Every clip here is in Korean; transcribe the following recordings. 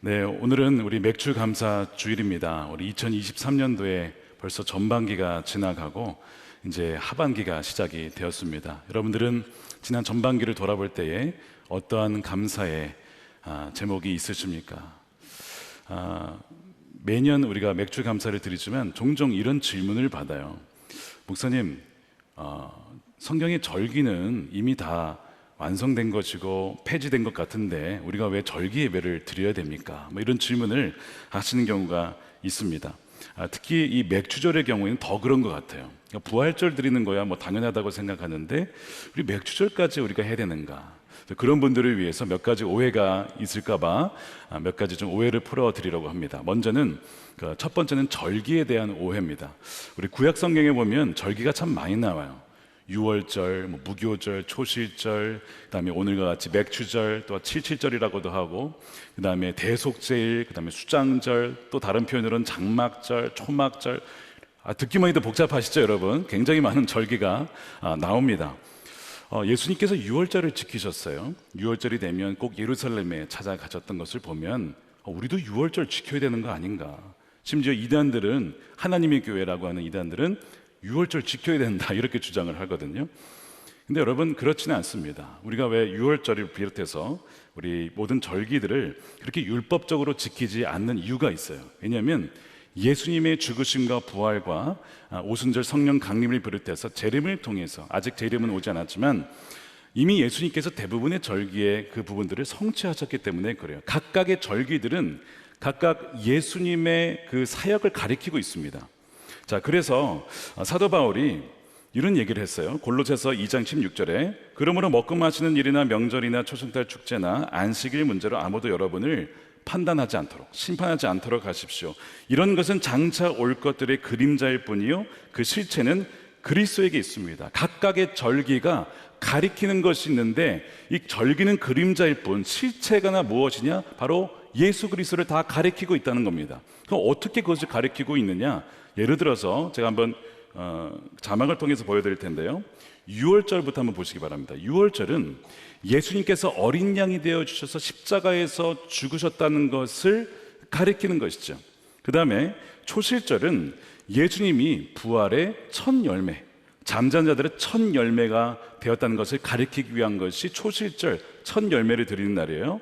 네, 오늘은 우리 맥주 감사 주일입니다. 우리 2023년도에 벌써 전반기가 지나가고 이제 하반기가 시작이 되었습니다. 여러분들은 지난 전반기를 돌아볼 때에 어떠한 감사의 제목이 있으십니까? 매년 우리가 맥주 감사를 드리지만 종종 이런 질문을 받아요. 목사님, 성경의 절기는 이미 다 완성된 것이고 폐지된 것 같은데 우리가 왜 절기 예배를 드려야 됩니까? 이런 질문을 하시는 경우가 있습니다. 특히 이 맥주절의 경우에는 더 그런 것 같아요. 그러니까 부활절 드리는 거야 당연하다고 생각하는데 우리 맥주절까지 우리가 해야 되는가? 그런 분들을 위해서 몇 가지 오해가 있을까봐 몇 가지 좀 오해를 풀어드리려고 합니다. 먼저는 첫 번째는 절기에 대한 오해입니다. 우리 구약 성경에 보면 절기가 참 많이 나와요. 유월절, 무교절, 초실절, 그다음에 오늘과 같이 맥주절, 또 칠칠절이라고도 하고, 그다음에 대속제일, 그다음에 수장절, 또 다른 표현으로는 장막절, 초막절. 듣기만 해도 복잡하시죠, 여러분? 굉장히 많은 절기가 나옵니다. 예수님께서 유월절을 지키셨어요. 유월절이 되면 꼭 예루살렘에 찾아가셨던 것을 보면 우리도 유월절 지켜야 되는 거 아닌가? 심지어 이단들은, 하나님의 교회라고 하는 이단들은 유월절 지켜야 된다 이렇게 주장을 하거든요. 근데 여러분, 그렇지는 않습니다. 우리가 왜 유월절을 비롯해서 우리 모든 절기들을 그렇게 율법적으로 지키지 않는 이유가 있어요. 왜냐하면 예수님의 죽으심과 부활과 오순절 성령 강림을 비롯해서 재림을 통해서, 아직 재림은 오지 않았지만 이미 예수님께서 대부분의 절기의 그 부분들을 성취하셨기 때문에 그래요. 각각의 절기들은 각각 예수님의 그 사역을 가리키고 있습니다. 자, 그래서 사도 바울이 이런 얘기를 했어요. 골로새서 2장 16절에 그러므로 먹고 마시는 일이나 명절이나 초승달 축제나 안식일 문제로 아무도 여러분을 판단하지 않도록, 심판하지 않도록 하십시오. 이런 것은 장차 올 것들의 그림자일 뿐이요 그 실체는 그리스도에게 있습니다. 각각의 절기가 가리키는 것이 있는데 이 절기는 그림자일 뿐, 실체가 무엇이냐? 바로 예수 그리스도를 다 가리키고 있다는 겁니다. 그럼 어떻게 그것을 가리키고 있느냐? 예를 들어서 제가 한번 자막을 통해서 보여드릴 텐데요. 6월절부터 한번 보시기 바랍니다. 6월절은 예수님께서 어린 양이 되어주셔서 십자가에서 죽으셨다는 것을 가리키는 것이죠. 그 다음에 초실절은 예수님이 부활의 첫 열매, 잠자는 자들의 첫 열매가 되었다는 것을 가리키기 위한 것이 초실절, 첫 열매를 드리는 날이에요.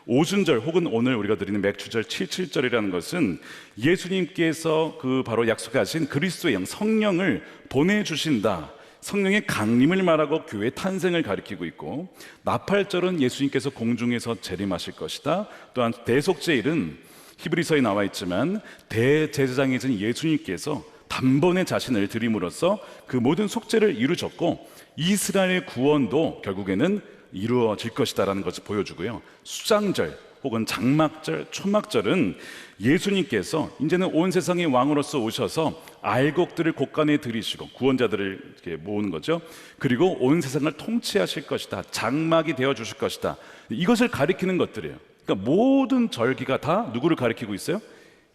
오순절 혹은 오늘 우리가 드리는 맥주절, 칠칠절이라는 것은 예수님께서 그 바로 약속하신 그리스도의 영 성령을 보내주신다, 성령의 강림을 말하고 교회의 탄생을 가리키고 있고, 나팔절은 예수님께서 공중에서 재림하실 것이다. 또한 대속제일은 히브리서에 나와 있지만 대제사장이신 예수님께서 단번에 자신을 드림으로써 그 모든 속죄를 이루셨고 이스라엘의 구원도 결국에는 이루어질 것이다라는 것을 보여주고요. 수장절 혹은 장막절, 초막절은 예수님께서 이제는 온 세상의 왕으로서 오셔서 알곡들을 곳간에 들이시고 구원자들을 이렇게 모으는 거죠. 그리고 온 세상을 통치하실 것이다, 장막이 되어주실 것이다, 이것을 가리키는 것들이에요. 그러니까 모든 절기가 다 누구를 가리키고 있어요?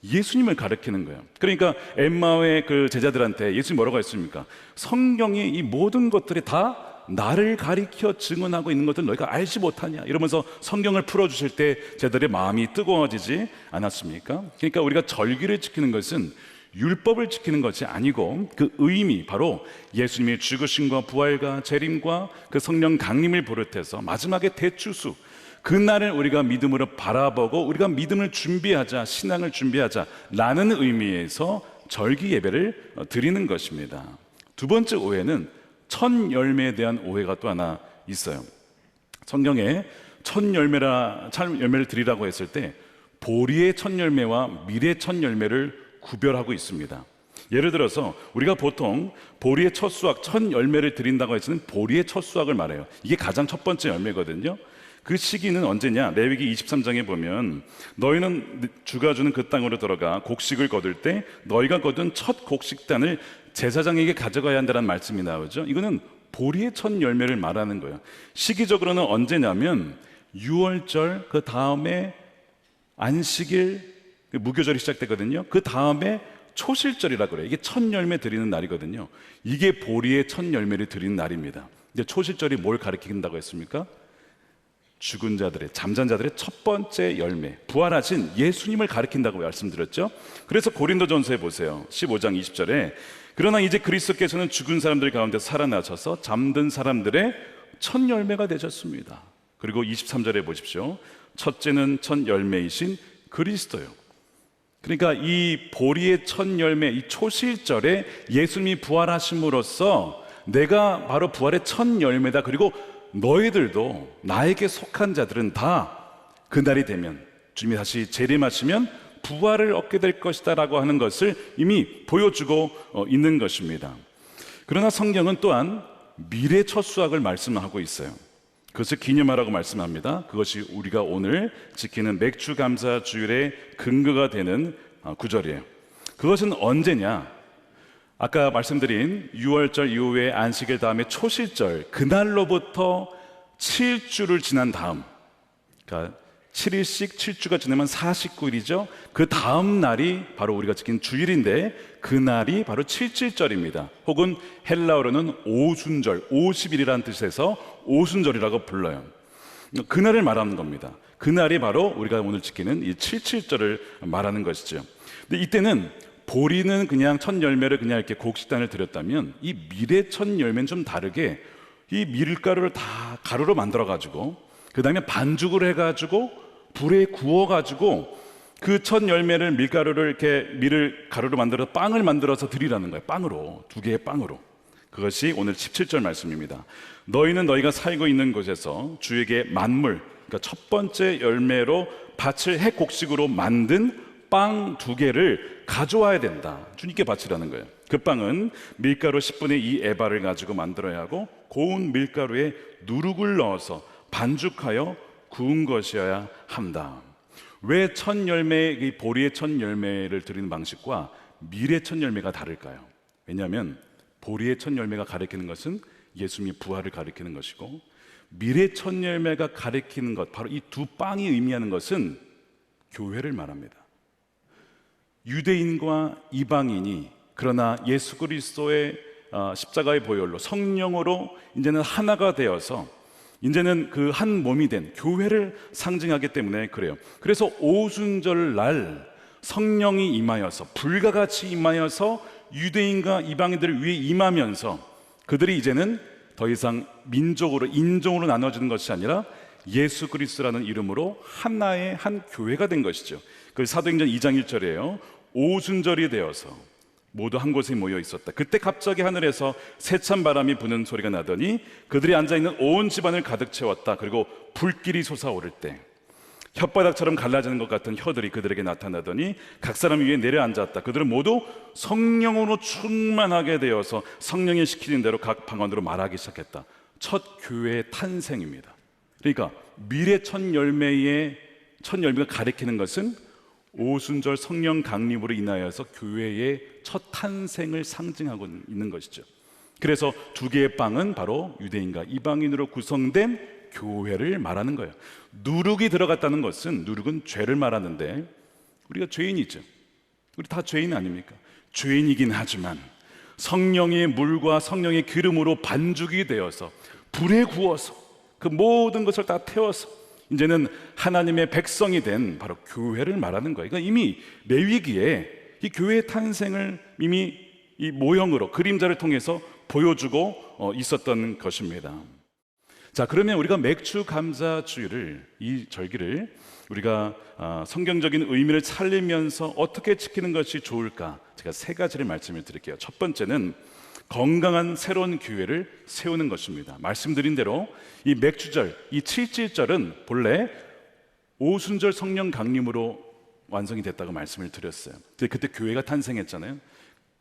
예수님을 가리키는 거예요. 그러니까 엠마오의 그 제자들한테 예수님 뭐라고 했습니까? 성경의 이 모든 것들이 다 나를 가리켜 증언하고 있는 것들 너희가 알지 못하냐, 이러면서 성경을 풀어주실 때 제자들의 마음이 뜨거워지지 않았습니까? 그러니까 우리가 절기를 지키는 것은 율법을 지키는 것이 아니고 그 의미, 바로 예수님의 죽으심과 부활과 재림과 그 성령 강림을 비롯해서 마지막에 대추수, 그날을 우리가 믿음으로 바라보고 우리가 믿음을 준비하자, 신앙을 준비하자 라는 의미에서 절기 예배를 드리는 것입니다. 두 번째 오해는 첫 열매에 대한 오해가 또 하나 있어요. 성경에 첫 열매를 드리라고 했을 때 보리의 첫 열매와 밀의 첫 열매를 구별하고 있습니다. 예를 들어서 우리가 보통 보리의 첫 수확, 첫 열매를 드린다고 했을 때는 보리의 첫 수확을 말해요. 이게 가장 첫 번째 열매거든요. 그 시기는 언제냐? 레위기 23장에 보면 너희는 주가 주는 그 땅으로 들어가 곡식을 거둘 때 너희가 거둔 첫 곡식단을 제사장에게 가져가야 한다는 말씀이 나오죠. 이거는 보리의 첫 열매를 말하는 거예요. 시기적으로는 언제냐면 6월절, 그 다음에 안식일, 무교절이 시작되거든요. 그 다음에 초실절이라고 그래요. 이게 첫 열매 드리는 날이거든요. 이게 보리의 첫 열매를 드리는 날입니다. 근데 초실절이 뭘 가리킨다고 했습니까? 죽은 자들의, 잠잔 자들의 첫 번째 열매, 부활하신 예수님을 가리킨다고 말씀드렸죠. 그래서 고린도전서에 보세요. 15장 20절에 그러나 이제 그리스도께서는 죽은 사람들 가운데 살아나셔서 잠든 사람들의 첫 열매가 되셨습니다. 그리고 23절에 보십시오. 첫째는 첫 열매이신 그리스도요. 그러니까 이 보리의 첫 열매, 이 초실절에 예수님이 부활하심으로써 내가 바로 부활의 첫 열매다. 그리고 너희들도, 나에게 속한 자들은 다 그날이 되면, 주님이 다시 재림하시면 부활을 얻게 될 것이다 라고 하는 것을 이미 보여주고 있는 것입니다. 그러나 성경은 또한 미래 첫 수확을 말씀하고 있어요. 그것을 기념하라고 말씀합니다. 그것이 우리가 오늘 지키는 맥주감사 주일의 근거가 되는 구절이에요. 그것은 언제냐? 아까 말씀드린 6월절 이후에 안식일 다음에 초실절, 그날로부터 7주를 지난 다음, 그러니까 7일씩 7주가 지나면 49일이죠. 그 다음 날이 바로 우리가 지킨 주일인데 그날이 바로 칠칠절입니다. 혹은 헬라어로는 오순절, 50일이라는 뜻에서 오순절이라고 불러요. 그날을 말하는 겁니다. 그날이 바로 우리가 오늘 지키는 이 칠칠절을 말하는 것이죠. 근데 이때는 보리는 그냥 첫 열매를 그냥 이렇게 곡식단을 드렸다면 이 밀의 첫 열매는 좀 다르게 이 밀가루를 다 가루로 만들어 가지고 그 다음에 반죽을 해가지고 불에 구워가지고 그 첫 열매를 밀가루를 이렇게 밀을 가루로 만들어서 빵을 만들어서 드리라는 거예요. 빵으로, 두 개의 빵으로. 그것이 오늘 17절 말씀입니다. 너희는 너희가 살고 있는 곳에서 주에게 만물, 그러니까 첫 번째 열매로 밭을 해 곡식으로 만든 빵 2개를 가져와야 된다. 주님께 바치라는 거예요. 그 빵은 밀가루 10분의 2 에바를 가지고 만들어야 하고 고운 밀가루에 누룩을 넣어서 반죽하여 구운 것이어야 한다. 왜 첫 열매, 이 보리의 첫 열매를 드리는 방식과 밀의 첫 열매가 다를까요? 왜냐하면 보리의 첫 열매가 가리키는 것은 예수님의 부활을 가리키는 것이고 밀의 첫 열매가 가리키는 것, 바로 이 두 빵이 의미하는 것은 교회를 말합니다. 유대인과 이방인이 그러나 예수 그리스도의 십자가의 보혈로 성령으로 이제는 하나가 되어서 이제는 그 한 몸이 된 교회를 상징하기 때문에 그래요. 그래서 오순절 날 성령이 임하여서 불과 같이 임하여서 유대인과 이방인들을 위해 임하면서 그들이 이제는 더 이상 민족으로 인종으로 나눠지는 것이 아니라 예수 그리스도라는 이름으로 하나의 한 교회가 된 것이죠. 그 사도행전 2장 1절이에요. 오순절이 되어서 모두 한 곳에 모여 있었다. 그때 갑자기 하늘에서 세찬 바람이 부는 소리가 나더니 그들이 앉아있는 온 집안을 가득 채웠다. 그리고 불길이 솟아오를 때 혓바닥처럼 갈라지는 것 같은 혀들이 그들에게 나타나더니 각 사람 위에 내려앉았다. 그들은 모두 성령으로 충만하게 되어서 성령이 시키는 대로 각 방언으로 말하기 시작했다. 첫 교회의 탄생입니다. 그러니까 밀의 첫 열매가 가리키는 것은 오순절 성령 강림으로 인하여서 교회의 첫 탄생을 상징하고 있는 것이죠. 그래서 2개의 빵은 바로 유대인과 이방인으로 구성된 교회를 말하는 거예요. 누룩이 들어갔다는 것은, 누룩은 죄를 말하는데 우리가 죄인이죠. 우리 다 죄인 아닙니까? 죄인이긴 하지만 성령의 물과 성령의 기름으로 반죽이 되어서 불에 구워서 그 모든 것을 다 태워서 이제는 하나님의 백성이 된 바로 교회를 말하는 거예요. 그러니까 이미 레위기에 이 교회의 탄생을 이미 이 모형으로 그림자를 통해서 보여주고 있었던 것입니다. 자, 그러면 우리가 맥주 감사 주일을, 이 절기를 우리가 성경적인 의미를 살리면서 어떻게 지키는 것이 좋을까? 제가 3가지를 말씀을 드릴게요. 첫 번째는 건강한 새로운 교회를 세우는 것입니다. 말씀드린 대로 이 맥주절, 이 칠칠절은 본래 오순절 성령 강림으로 완성이 됐다고 말씀을 드렸어요. 그때 교회가 탄생했잖아요.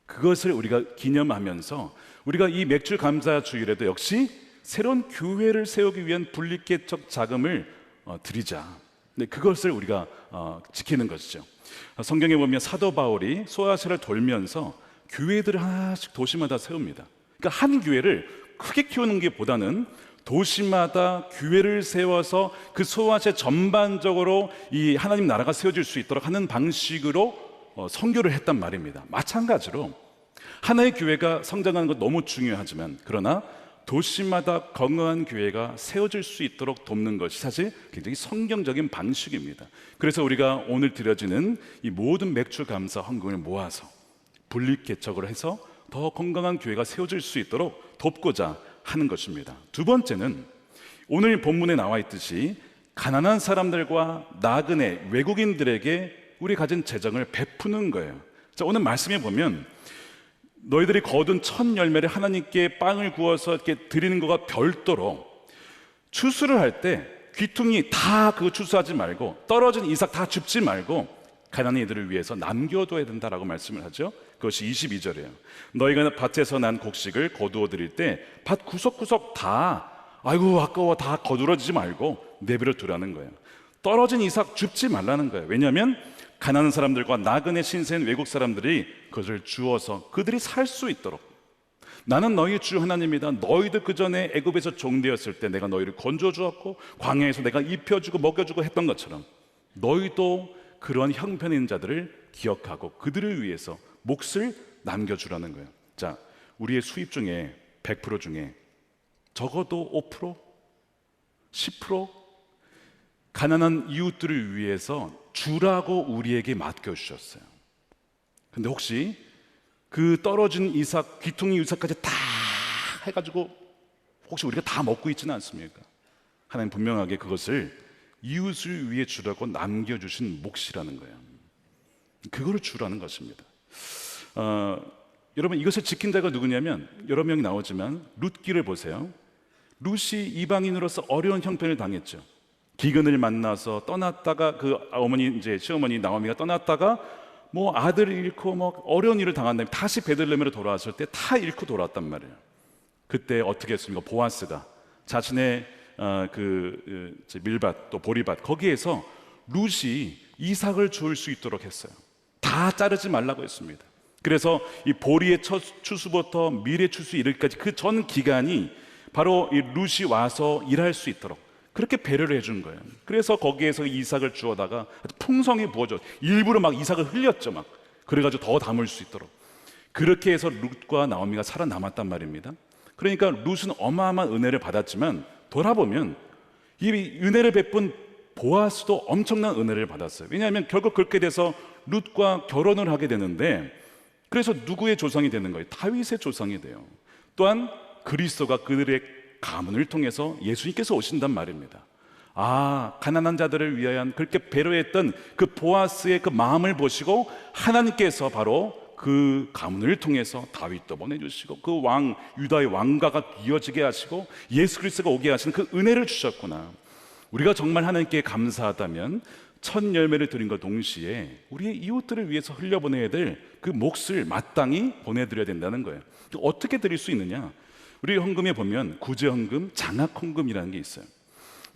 그것을 우리가 기념하면서 우리가 이 맥주 감사 주일에도 역시 새로운 교회를 세우기 위한 분리개척 자금을 드리자. 네, 그것을 우리가 지키는 것이죠. 성경에 보면 사도 바울이 소아시아를 돌면서 교회들을 하나씩 도시마다 세웁니다. 그러니까 한 교회를 크게 키우는 게 보다는 도시마다 교회를 세워서 그 소아시아 전반적으로 이 하나님 나라가 세워질 수 있도록 하는 방식으로 선교를 했단 말입니다. 마찬가지로 하나의 교회가 성장하는 것 너무 중요하지만 그러나 도시마다 건강한 교회가 세워질 수 있도록 돕는 것이 사실 굉장히 성경적인 방식입니다. 그래서 우리가 오늘 드려지는 이 모든 맥주 감사 헌금을 모아서 분립개척을 해서 더 건강한 교회가 세워질 수 있도록 돕고자 하는 것입니다. 두 번째는 오늘 본문에 나와 있듯이 가난한 사람들과 나그네 외국인들에게 우리 가진 재정을 베푸는 거예요. 자, 오늘 말씀에 보면 너희들이 거둔 첫 열매를 하나님께 빵을 구워서 이렇게 드리는 것과 별도로 추수를 할 때 귀퉁이 다 그거 추수하지 말고 떨어진 이삭 다 줍지 말고 가난한 이들을 위해서 남겨둬야 된다라고 말씀을 하죠. 그것이 22절이에요. 너희가 밭에서 난 곡식을 거두어 드릴 때 밭 구석구석 다 아이고 아까워 다 거두어지지 말고 내버려 두라는 거예요. 떨어진 이삭 줍지 말라는 거예요. 왜냐하면 가난한 사람들과 나그네 신세인 외국 사람들이 그것을 주어서 그들이 살 수 있도록, 나는 너희 주 하나님이다. 너희들 그 전에 애굽에서 종되었을 때 내가 너희를 건져 주었고 광야에서 내가 입혀주고 먹여주고 했던 것처럼 너희도 그런 형편인 자들을 기억하고 그들을 위해서 몫을 남겨주라는 거예요. 자, 우리의 수입 중에 100% 중에 적어도 5%, 10% 가난한 이웃들을 위해서 주라고 우리에게 맡겨주셨어요. 근데 혹시 그 떨어진 이삭, 귀퉁이 이삭까지 다 해가지고 혹시 우리가 다 먹고 있지는 않습니까? 하나님 분명하게 그것을 이웃을 위해 주라고 남겨주신 몫이라는 거예요. 그거를 주라는 것입니다. 여러분, 이것을 지킨 자가 누구냐면 여러 명이 나오지만 룻기를 보세요. 룻이 이방인으로서 어려운 형편을 당했죠. 기근을 만나서 떠났다가 그 어머니, 이제 시어머니 나오미가 떠났다가 뭐 아들을 잃고 뭐 어려운 일을 당한 다음에 다시 베들레헴으로 돌아왔을 때 다 잃고 돌아왔단 말이에요. 그때 어떻게 했습니까? 보아스가 자신의 밀밭 또 보리밭 거기에서 룻이 이삭을 주울 수 있도록 했어요. 다 자르지 말라고 했습니다. 그래서 이 보리의 첫 추수부터 밀의 추수 이르기까지 그 전 기간이 바로 이 룻이 와서 일할 수 있도록 그렇게 배려를 해준 거예요. 그래서 거기에서 이삭을 주워다가 풍성히 부어줘. 일부러 막 이삭을 흘렸죠. 막 그래가지고 더 담을 수 있도록. 그렇게 해서 룻과 나오미가 살아남았단 말입니다. 그러니까 룻은 어마어마한 은혜를 받았지만 돌아보면 이 은혜를 베푼 보아스도 엄청난 은혜를 받았어요. 왜냐하면 결국 그렇게 돼서 룻과 결혼을 하게 되는데, 그래서 누구의 조상이 되는 거예요? 다윗의 조상이 돼요. 또한 그리스도가 그들의 가문을 통해서 예수님께서 오신단 말입니다. 아, 가난한 자들을 위하여 그렇게 배려했던 그 보아스의 그 마음을 보시고 하나님께서 바로 그 가문을 통해서 다윗도 보내주시고 그 왕, 유다의 왕가가 이어지게 하시고 예수 그리스도가 오게 하시는 그 은혜를 주셨구나. 우리가 정말 하나님께 감사하다면 첫 열매를 드린 것 동시에 우리의 이웃들을 위해서 흘려보내야 될 그 몫을 마땅히 보내드려야 된다는 거예요. 어떻게 드릴 수 있느냐? 우리 헌금에 보면 구제헌금, 장학헌금이라는 게 있어요.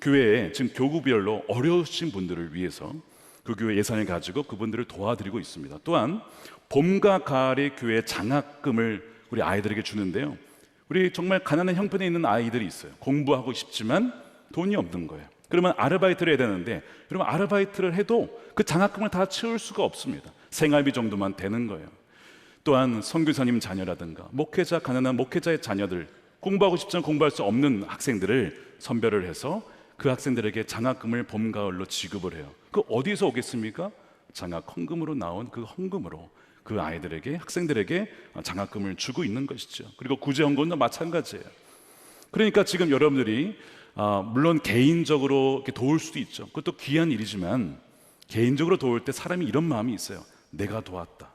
교회에 지금 교구별로 어려우신 분들을 위해서 그 교회 예산을 가지고 그분들을 도와드리고 있습니다. 또한 봄과 가을에 교회 장학금을 우리 아이들에게 주는데요. 우리 정말 가난한 형편에 있는 아이들이 있어요. 공부하고 싶지만 돈이 없는 거예요. 그러면 아르바이트를 해야 되는데, 여러분 아르바이트를 해도 그 장학금을 다 채울 수가 없습니다. 생활비 정도만 되는 거예요. 또한 선교사님 자녀라든가 목회자, 가난한 목회자의 자녀들, 공부하고 싶지만 공부할 수 없는 학생들을 선별을 해서 그 학생들에게 장학금을 봄, 가을로 지급을 해요. 그 어디서 오겠습니까? 장학 헌금으로 나온 그 헌금으로 그 아이들에게, 학생들에게 장학금을 주고 있는 것이죠. 그리고 구제 헌금도 마찬가지예요. 그러니까 지금 여러분들이 물론 개인적으로 이렇게 도울 수도 있죠. 그것도 귀한 일이지만 개인적으로 도울 때 사람이 이런 마음이 있어요. 내가 도왔다,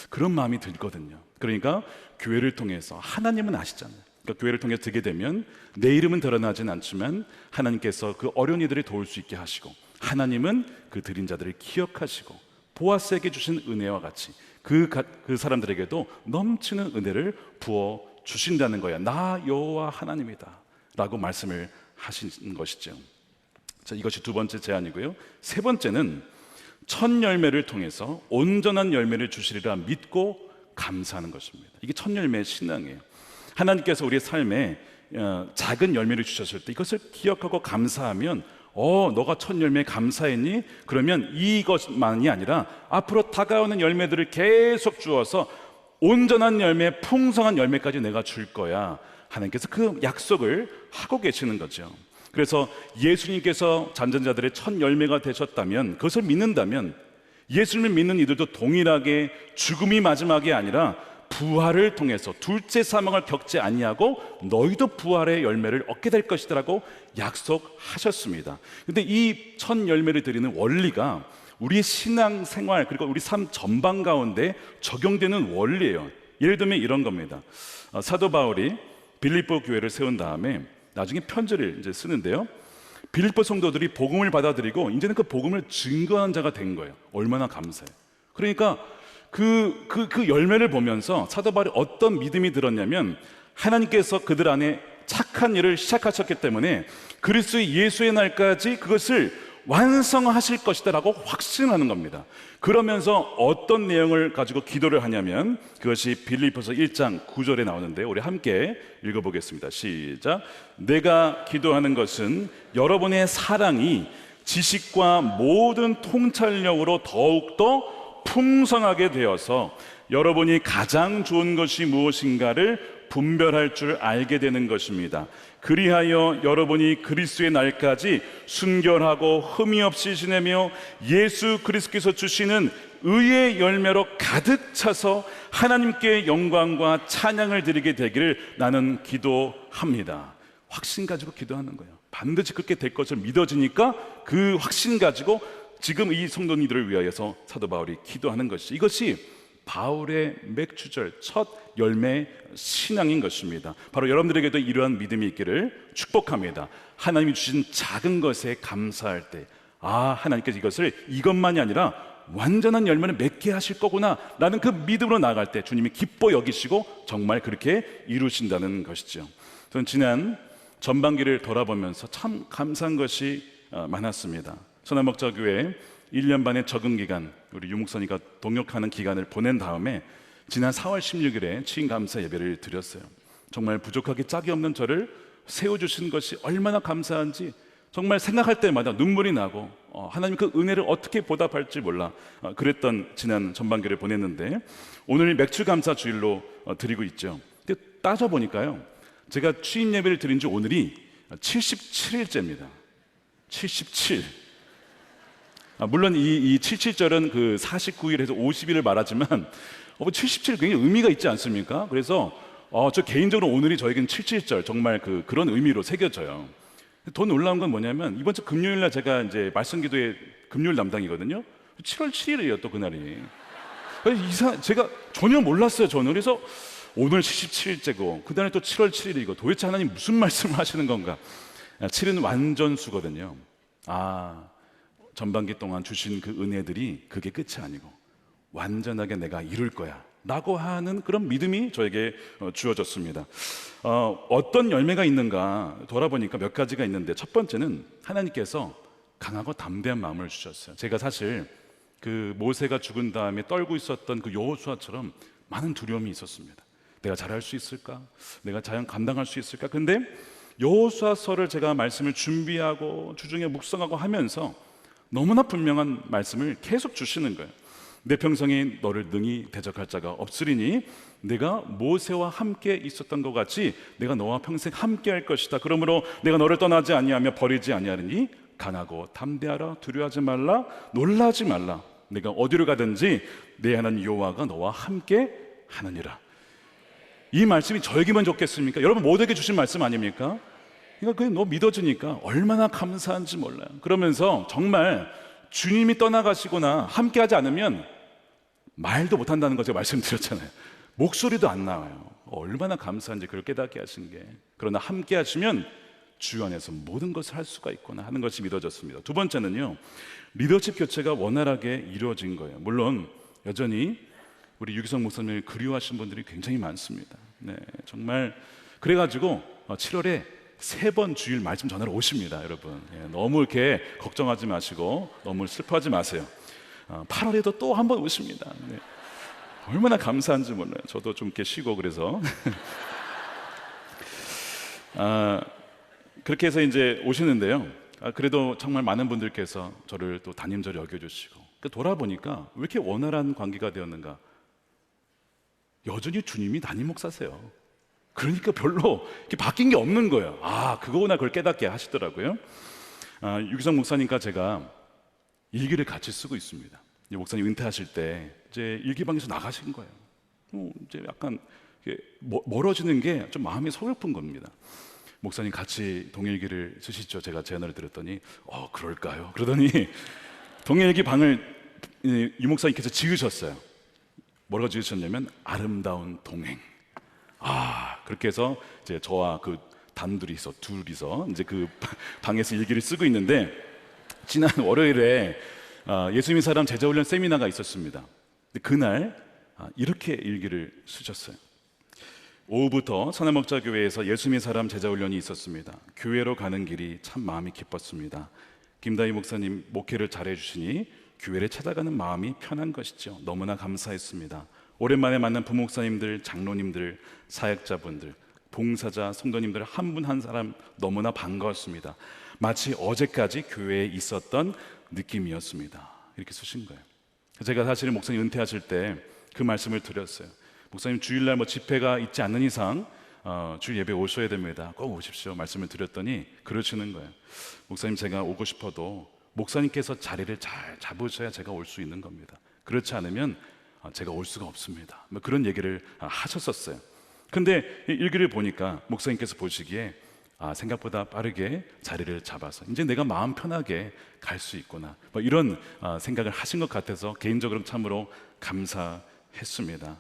그런 마음이 들거든요. 그러니까 교회를 통해서, 하나님은 아시잖아요. 그러니까 교회를 통해서 드게 되면 내 이름은 드러나진 않지만 하나님께서 그 어려운 이들을 도울 수 있게 하시고, 하나님은 그 드린 자들을 기억하시고 보아스에게 주신 은혜와 같이 그 사람들에게도 넘치는 은혜를 부어 주신다는 거야. 나 여호와 하나님이다 라고 말씀을 하신 것이죠. 자, 이것이 두 번째 제안이고요. 세 번째는 첫 열매를 통해서 온전한 열매를 주시리라 믿고 감사하는 것입니다. 이게 첫 열매의 신앙이에요. 하나님께서 우리의 삶에 작은 열매를 주셨을 때 이것을 기억하고 감사하면, 너가 첫 열매에 감사했니? 그러면 이것만이 아니라 앞으로 다가오는 열매들을 계속 주어서 온전한 열매, 풍성한 열매까지 내가 줄 거야. 하나님께서 그 약속을 하고 계시는 거죠. 그래서 예수님께서 잠잠자들의 첫 열매가 되셨다면, 그것을 믿는다면 예수님을 믿는 이들도 동일하게 죽음이 마지막이 아니라 부활을 통해서 둘째 사망을 겪지 아니하고 너희도 부활의 열매를 얻게 될 것이라고 약속하셨습니다. 근데 이 첫 열매를 드리는 원리가 우리의 신앙생활 그리고 우리 삶 전반 가운데 적용되는 원리예요. 예를 들면 이런 겁니다. 사도 바울이 빌립보 교회를 세운 다음에 나중에 편지를 이제 쓰는데요, 빌립보 성도들이 복음을 받아들이고 이제는 그 복음을 증거한 자가 된 거예요. 얼마나 감사해요. 그러니까 그 열매를 보면서 사도 바울이 어떤 믿음이 들었냐면, 하나님께서 그들 안에 착한 일을 시작하셨기 때문에 그리스도의 예수의 날까지 그것을 완성하실 것이다 라고 확신하는 겁니다. 그러면서 어떤 내용을 가지고 기도를 하냐면, 그것이 빌립보서 1장 9절에 나오는데 우리 함께 읽어보겠습니다. 시작. 내가 기도하는 것은 여러분의 사랑이 지식과 모든 통찰력으로 더욱더 풍성하게 되어서 여러분이 가장 좋은 것이 무엇인가를 분별할 줄 알게 되는 것입니다. 그리하여 여러분이 그리스도의 날까지 순결하고 흠이 없이 지내며 예수 그리스도께서 주시는 의의 열매로 가득 차서 하나님께 영광과 찬양을 드리게 되기를 나는 기도합니다. 확신 가지고 기도하는 거예요. 반드시 그렇게 될 것을 믿어지니까 그 확신 가지고 지금 이 성도님들을 위하여서 사도 바울이 기도하는 것이, 이것이 바울의 맥주절 첫 열매 신앙인 것입니다. 바로 여러분들에게도 이러한 믿음이 있기를 축복합니다. 하나님이 주신 작은 것에 감사할 때, 하나님께서 이것만이 아니라 완전한 열매를 맺게 하실 거구나 라는 그 믿음으로 나아갈 때 주님이 기뻐 여기시고 정말 그렇게 이루신다는 것이죠. 저는 지난 전반기를 돌아보면서 참 감사한 것이 많았습니다. 선한목자교회 1년 반의 적응 기간, 우리 유목사님과 동역하는 기간을 보낸 다음에 지난 4월 16일에 취임감사 예배를 드렸어요. 정말 부족하게 짝이 없는 저를 세워주신 것이 얼마나 감사한지 정말 생각할 때마다 눈물이 나고 하나님 그 은혜를 어떻게 보답할지 몰라 그랬던 지난 전반기를 보냈는데, 오늘 맥주감사 주일로 드리고 있죠. 근데 따져보니까요, 제가 취임 예배를 드린 지 오늘이 77일째입니다 77. 물론 이 77절은 그 49일에서 50일을 말하지만 77 굉장히 의미가 있지 않습니까? 그래서 저 개인적으로 오늘이 저에게는 77절 정말 그런 의미로 새겨져요. 더 놀라운 건 뭐냐면, 이번 주 금요일 날 제가 이제 말씀 기도의 금요일 담당이거든요. 7월 7일이에요 또 그날이. 제가 전혀 몰랐어요 저는. 그래서 오늘 77일째고 그다음에 또 7월 7일이고 도대체 하나님 무슨 말씀을 하시는 건가. 7은 완전수거든요. 전반기 동안 주신 그 은혜들이 그게 끝이 아니고 완전하게 내가 이룰 거야 라고 하는 그런 믿음이 저에게 주어졌습니다. 어떤 열매가 있는가 돌아보니까 몇 가지가 있는데, 첫 번째는 하나님께서 강하고 담대한 마음을 주셨어요. 제가 사실 그 모세가 죽은 다음에 떨고 있었던 그 여호수아처럼 많은 두려움이 있었습니다. 내가 잘할 수 있을까? 내가 잘 감당할 수 있을까? 근데 여호수아서를 제가 말씀을 준비하고 주중에 묵상하고 하면서 너무나 분명한 말씀을 계속 주시는 거예요. 내 평생에 너를 능히 대적할 자가 없으리니 내가 모세와 함께 있었던 것 같이 내가 너와 평생 함께 할 것이다. 그러므로 내가 너를 떠나지 아니하며 버리지 아니하리니 강하고 담대하라. 두려워하지 말라. 놀라지 말라. 내가 어디로 가든지 내 하나님 여호와가 너와 함께 하느니라. 이 말씀이 저에게만 좋겠습니까? 여러분 모두에게 주신 말씀 아닙니까? 그러니까 그게 너무 믿어지니까 얼마나 감사한지 몰라요. 그러면서 정말 주님이 떠나가시거나 함께하지 않으면 말도 못한다는 거 제가 말씀드렸잖아요. 목소리도 안 나와요. 얼마나 감사한지 그걸 깨닫게 하신 게. 그러나 함께 하시면 주 안에서 모든 것을 할 수가 있구나 하는 것이 믿어졌습니다. 두 번째는요, 리더십 교체가 원활하게 이루어진 거예요. 물론 여전히 우리 유기성 목사님을 그리워하시는 분들이 굉장히 많습니다. 네, 정말 그래가지고 7월에 3번 주일 말씀 전하러 오십니다, 여러분. 너무 이렇게 걱정하지 마시고 너무 슬퍼하지 마세요. 8월에도 또 한 번 오십니다. 네. 얼마나 감사한지 몰라요. 저도 좀 이렇게 쉬고 그래서 그렇게 해서 이제 오시는데요. 그래도 정말 많은 분들께서 저를 또 담임자로 여겨주시고, 돌아보니까 왜 이렇게 원활한 관계가 되었는가? 여전히 주님이 담임 목사세요. 그러니까 별로 이렇게 바뀐 게 없는 거예요. 그거구나. 그걸 깨닫게 하시더라고요. 유기성 목사님과 제가 일기를 같이 쓰고 있습니다. 목사님 은퇴하실 때 이제 일기방에서 나가신 거예요. 이제 약간 멀어지는 게 좀 마음이 서글픈 겁니다. 목사님 같이 동일기를 쓰시죠. 제가 제안을 드렸더니 그럴까요? 그러더니 동일기 방을 유 목사님께서 지으셨어요. 뭐라고 지으셨냐면 아름다운 동행. 그렇게 해서 이제 저와 그 둘이서 이제 그 방에서 일기를 쓰고 있는데, 지난 월요일에 예수님의 사람 제자훈련 세미나가 있었습니다. 근데 그날 이렇게 일기를 쓰셨어요. 오후부터 선한목자교회에서 예수님의 사람 제자훈련이 있었습니다. 교회로 가는 길이 참 마음이 기뻤습니다. 김다희 목사님 목회를 잘해주시니 교회를 찾아가는 마음이 편한 것이죠. 너무나 감사했습니다. 오랜만에 만난 부목사님들, 장로님들, 사역자분들, 봉사자, 성도님들 한 분 한 사람 너무나 반가웠습니다. 마치 어제까지 교회에 있었던 느낌이었습니다. 이렇게 쓰신 거예요. 제가 사실은 목사님 은퇴하실 때 그 말씀을 드렸어요. 목사님 주일날 집회가 있지 않는 이상 주일 예배 오셔야 됩니다. 꼭 오십시오 말씀을 드렸더니 그러시는 거예요. 목사님, 제가 오고 싶어도 목사님께서 자리를 잘 잡으셔야 제가 올 수 있는 겁니다. 그렇지 않으면 제가 올 수가 없습니다. 그런 얘기를 하셨었어요. 근데 일기를 보니까 목사님께서 보시기에 생각보다 빠르게 자리를 잡아서 이제 내가 마음 편하게 갈 수 있구나, 이런 생각을 하신 것 같아서 개인적으로 참으로 감사했습니다.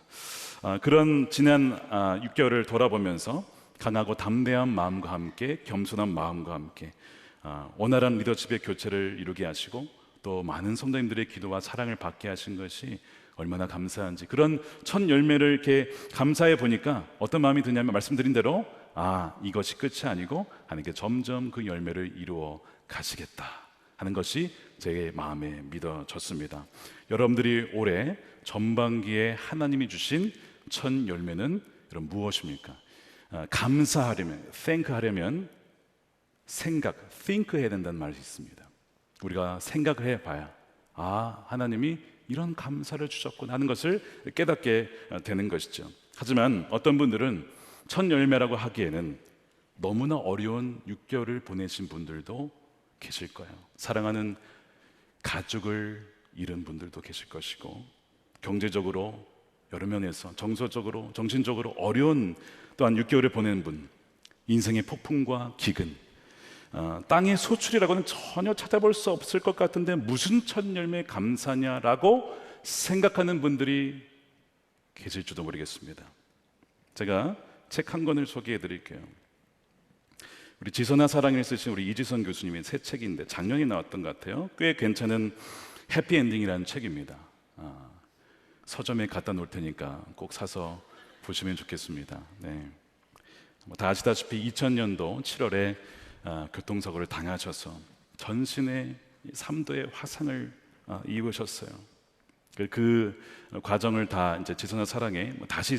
그런 지난 6개월을 돌아보면서 강하고 담대한 마음과 함께 겸손한 마음과 함께 원활한 리더십의 교체를 이루게 하시고 또 많은 성도님들의 기도와 사랑을 받게 하신 것이 얼마나 감사한지, 그런 첫 열매를 이렇게 감사해 보니까 어떤 마음이 드냐면, 말씀드린 대로 이것이 끝이 아니고 하나님께 점점 그 열매를 이루어 가시겠다 하는 것이 제 마음에 믿어졌습니다. 여러분들이 올해 전반기에 하나님이 주신 첫 열매는 여러분 무엇입니까? 감사하려면, thank 하려면 think 해야 된다는 말이 있습니다. 우리가 생각을 해봐야 하나님이 이런 감사를 주셨구나 하는 것을 깨닫게 되는 것이죠. 하지만 어떤 분들은 첫 열매라고 하기에는 너무나 어려운 6개월을 보내신 분들도 계실 거예요. 사랑하는 가족을 잃은 분들도 계실 것이고, 경제적으로 여러 면에서 정서적으로, 정신적으로 어려운 또한 6개월을 보낸 분, 인생의 폭풍과 기근, 땅의 소출이라고는 전혀 찾아볼 수 없을 것 같은데 무슨 첫 열매 감사냐라고 생각하는 분들이 계실지도 모르겠습니다. 제가 책 한 권을 소개해 드릴게요. 우리 지선아 사랑을 쓰신 우리 이지선 교수님의 새 책인데 작년에 나왔던 것 같아요. 꽤 괜찮은 해피엔딩이라는 책입니다. 서점에 갖다 놓을 테니까 꼭 사서 보시면 좋겠습니다. 네. 다 아시다시피 2000년도 7월에 교통사고를 당하셔서 전신에 3도의 화상을 입으셨어요. 그 과정을 다 이제 지선아 사랑에 다시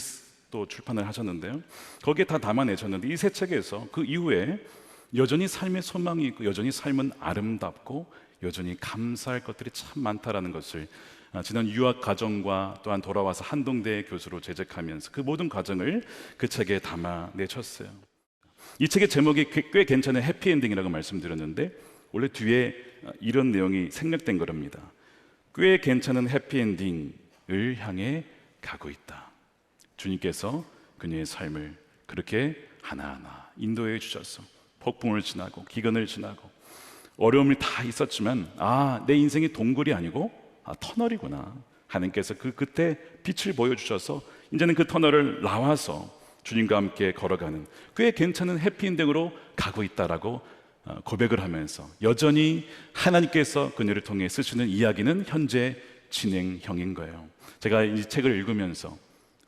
또 출판을 하셨는데요. 거기에 다 담아내셨는데 이 새 책에서 그 이후에 여전히 삶의 소망이 있고 여전히 삶은 아름답고 여전히 감사할 것들이 참 많다라는 것을 지난 유학 과정과 또한 돌아와서 한동대 교수로 재직하면서 그 모든 과정을 그 책에 담아내셨어요. 이 책의 제목이 꽤 괜찮은 해피엔딩이라고 말씀드렸는데 원래 뒤에 이런 내용이 생략된 거랍니다. 꽤 괜찮은 해피엔딩을 향해 가고 있다. 주님께서 그녀의 삶을 그렇게 하나하나 인도해 주셔서 폭풍을 지나고 기근을 지나고 어려움이 다 있었지만 내 인생이 동굴이 아니고 터널이구나. 하나님께서 그 끝에 빛을 보여주셔서 이제는 그 터널을 나와서 주님과 함께 걸어가는 꽤 괜찮은 해피엔딩으로 가고 있다라고 고백을 하면서 여전히 하나님께서 그녀를 통해 쓰시는 이야기는 현재 진행형인 거예요. 제가 이 책을 읽으면서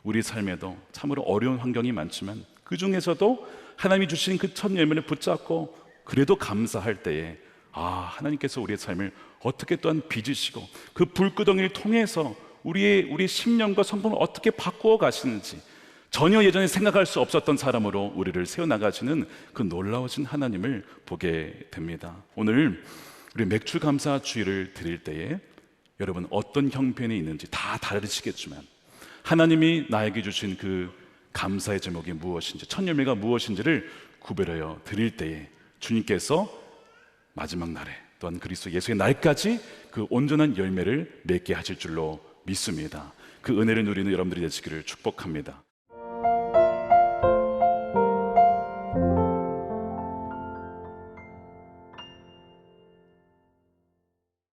우리 삶에도 참으로 어려운 환경이 많지만 그 중에서도 하나님이 주신 그 첫 열매를 붙잡고 그래도 감사할 때에 하나님께서 우리의 삶을 어떻게 또한 빚으시고 그 불구덩이를 통해서 우리의 심령과 성품을 어떻게 바꾸어 가시는지 전혀 예전에 생각할 수 없었던 사람으로 우리를 세워나가시는 그 놀라우신 하나님을 보게 됩니다. 오늘 우리 맥주 감사 주일을 드릴 때에 여러분 어떤 형편이 있는지 다 다르시겠지만 하나님이 나에게 주신 그 감사의 제목이 무엇인지, 첫 열매가 무엇인지를 구별하여 드릴 때에 주님께서 마지막 날에 또한 그리스도 예수의 날까지 그 온전한 열매를 맺게 하실 줄로 믿습니다. 그 은혜를 누리는 여러분들이 되시기를 축복합니다.